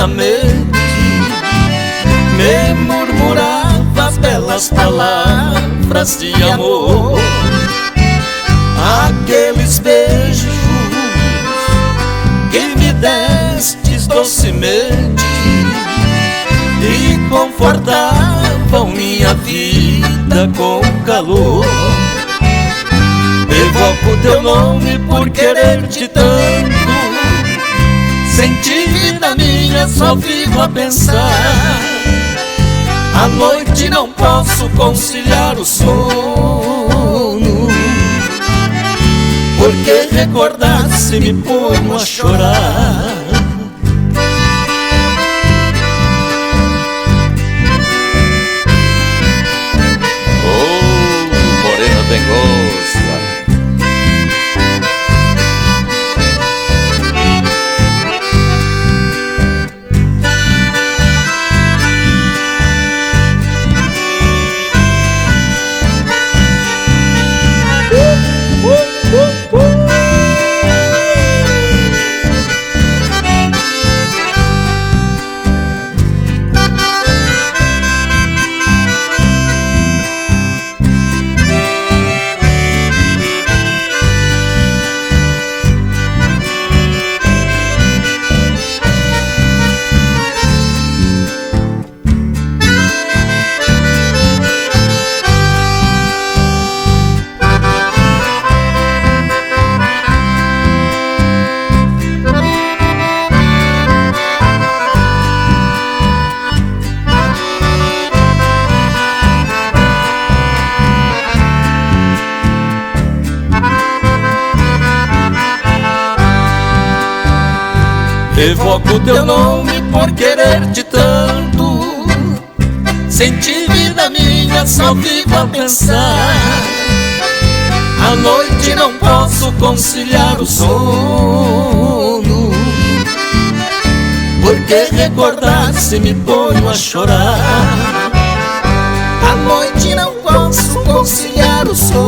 mente me murmurava as belas palavras de amor. Aqueles beijos que me destes docemente e confortavam minha vida com calor. Evoco teu nome por querer-te tanto, sem ti vida minha só vivo a pensar. À noite não posso conciliar o sono, porque recordar-se me ponho a chorar. Oh, morena tem gosto. Evoco teu nome por querer-te tanto, sem ti vida minha só vivo a pensar. À noite não posso conciliar o sono, porque recordar-se me ponho a chorar. À noite não posso conciliar o sono,